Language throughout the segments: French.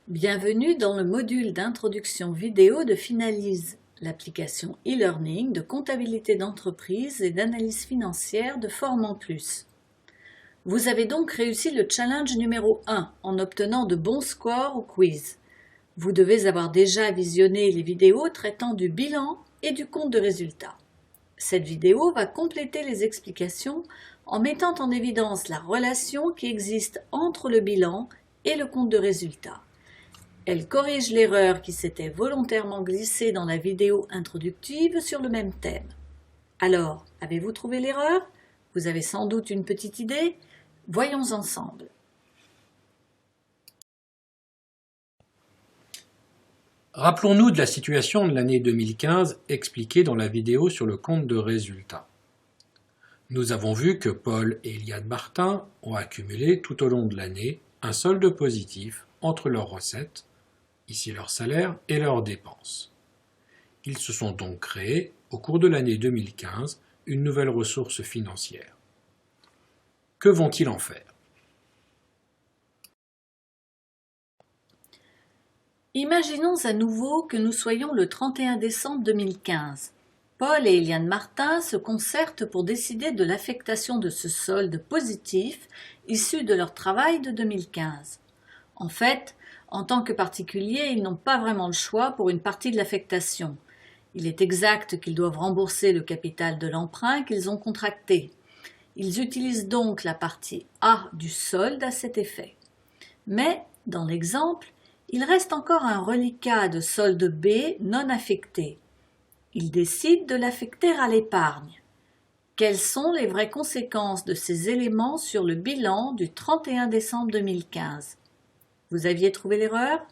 Bienvenue dans le module d'introduction vidéo de Finalise, l'application e-learning de comptabilité d'entreprise et d'analyse financière de Formant Plus. Vous avez donc réussi le challenge numéro 1 en obtenant de bons scores au quiz. Vous devez avoir déjà visionné les vidéos traitant du bilan et du compte de résultat. Cette vidéo va compléter les explications en mettant en évidence la relation qui existe entre le bilan et le compte de résultat. Elle corrige l'erreur qui s'était volontairement glissée dans la vidéo introductive sur le même thème. Alors, avez-vous trouvé l'erreur? Vous avez sans doute une petite idée? Voyons ensemble. Rappelons-nous de la situation de l'année 2015 expliquée dans la vidéo sur le compte de résultat. Nous avons vu que Paul et Eliade Martin ont accumulé tout au long de l'année un solde positif entre leurs recettes, ici leur salaire, et leurs dépenses. Ils se sont donc créés, au cours de l'année 2015, une nouvelle ressource financière. Que vont-ils en faire? Imaginons à nouveau que nous soyons le 31 décembre 2015. Paul et Eliane Martin se concertent pour décider de l'affectation de ce solde positif issu de leur travail de 2015. En fait, en tant que particuliers, ils n'ont pas vraiment le choix pour une partie de l'affectation. Il est exact qu'ils doivent rembourser le capital de l'emprunt qu'ils ont contracté. Ils utilisent donc la partie A du solde à cet effet. Mais, dans l'exemple, il reste encore un reliquat de solde B non affecté. Ils décident de l'affecter à l'épargne. Quelles sont les vraies conséquences de ces éléments sur le bilan du 31 décembre 2015? Vous aviez trouvé l'erreur?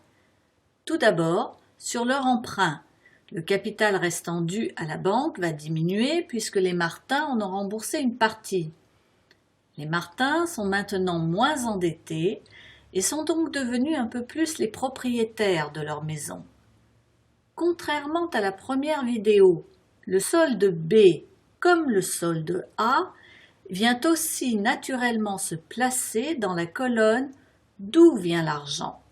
Tout d'abord, sur leur emprunt, le capital restant dû à la banque va diminuer puisque les Martins en ont remboursé une partie. Les Martins sont maintenant moins endettés et sont donc devenus un peu plus les propriétaires de leur maison. Contrairement à la première vidéo, le solde B, comme le solde A, vient aussi naturellement se placer dans la colonne « D'où vient l'argent ?»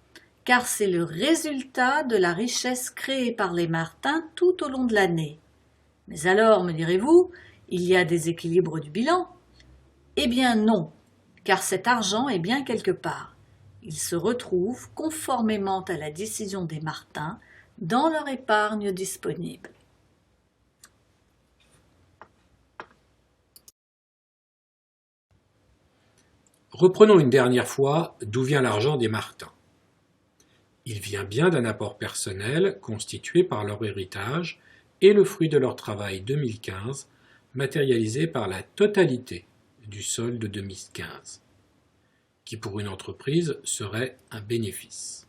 car c'est le résultat de la richesse créée par les Martins tout au long de l'année. Mais alors, me direz-vous, il y a des équilibres du bilan? Eh bien non, car cet argent est bien quelque part. Il se retrouve, conformément à la décision des Martins, dans leur épargne disponible. Reprenons une dernière fois d'où vient l'argent des Martins. Il vient bien d'un apport personnel constitué par leur héritage et le fruit de leur travail 2015, matérialisé par la totalité du solde 2015, qui pour une entreprise serait un bénéfice.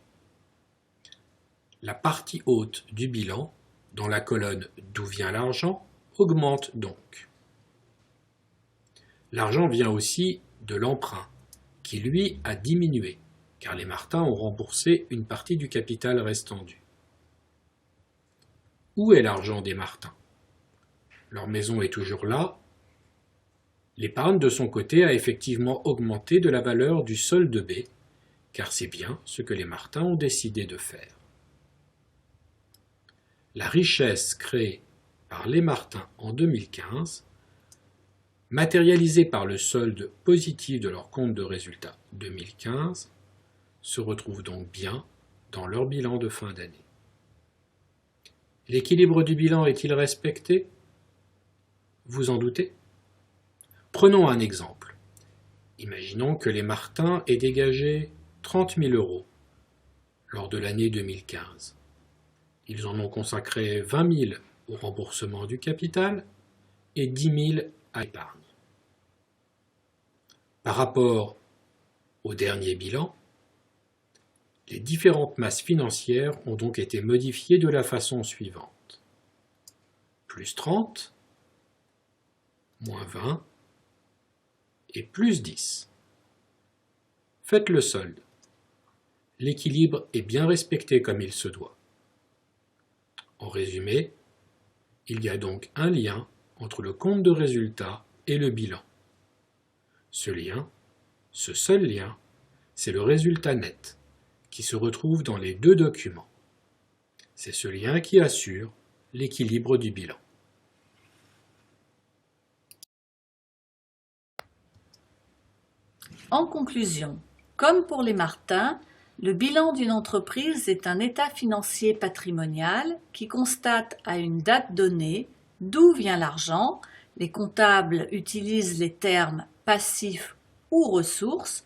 La partie haute du bilan, dans la colonne « D'où vient l'argent ?» augmente donc. L'argent vient aussi de l'emprunt, qui lui a diminué, car les Martins ont remboursé une partie du capital restant dû. Où est l'argent des Martins? Leur maison est toujours là. L'épargne de son côté a effectivement augmenté de la valeur du solde B, car c'est bien ce que les Martins ont décidé de faire. La richesse créée par les Martins en 2015, matérialisée par le solde positif de leur compte de résultat 2015, se retrouve donc bien dans leur bilan de fin d'année. L'équilibre du bilan est-il respecté? Vous en doutez? Prenons un exemple. Imaginons que les Martins aient dégagé 30 000 € lors de l'année 2015. Ils en ont consacré 20 000 au remboursement du capital et 10 000 à l'épargne. Par rapport au dernier bilan, les différentes masses financières ont donc été modifiées de la façon suivante. Plus 30, moins 20 et plus 10. Faites le solde. L'équilibre est bien respecté comme il se doit. En résumé, il y a donc un lien entre le compte de résultat et le bilan. Ce lien, ce seul lien, c'est le résultat net, qui se retrouve dans les deux documents. C'est ce lien qui assure l'équilibre du bilan. En conclusion, comme pour les Martin, le bilan d'une entreprise est un état financier patrimonial qui constate à une date donnée d'où vient l'argent. Les comptables utilisent les termes passifs ou ressources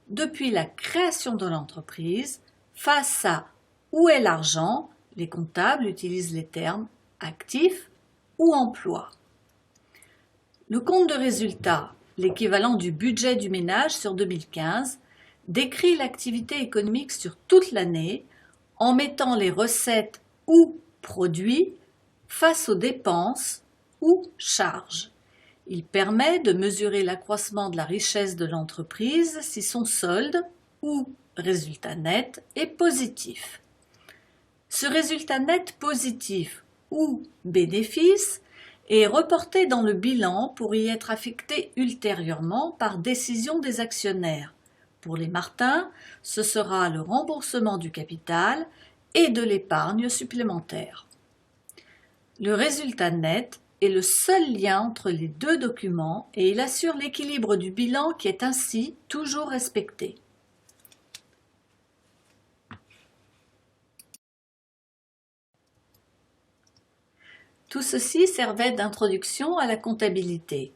depuis la création de l'entreprise. Face à où est l'argent, les comptables utilisent les termes actifs ou emploi. Le compte de résultat, l'équivalent du budget du ménage sur 2015, décrit l'activité économique sur toute l'année en mettant les recettes ou produits face aux dépenses ou charges. Il permet de mesurer l'accroissement de la richesse de l'entreprise si son solde ou résultat net est positif. Ce résultat net positif ou bénéfice est reporté dans le bilan pour y être affecté ultérieurement par décision des actionnaires. Pour les Martin, ce sera le remboursement du capital et de l'épargne supplémentaire. Le résultat net est le seul lien entre les deux documents et il assure l'équilibre du bilan qui est ainsi toujours respecté. Tout ceci servait d'introduction à la comptabilité.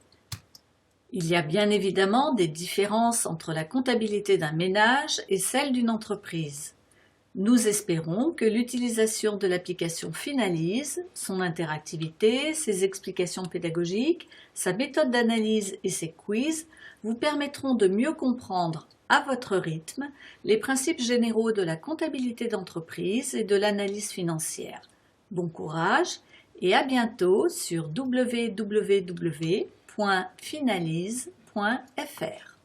Il y a bien évidemment des différences entre la comptabilité d'un ménage et celle d'une entreprise. Nous espérons que l'utilisation de l'application Finalise, son interactivité, ses explications pédagogiques, sa méthode d'analyse et ses quiz vous permettront de mieux comprendre à votre rythme les principes généraux de la comptabilité d'entreprise et de l'analyse financière. Bon courage et à bientôt sur www.finalise.fr.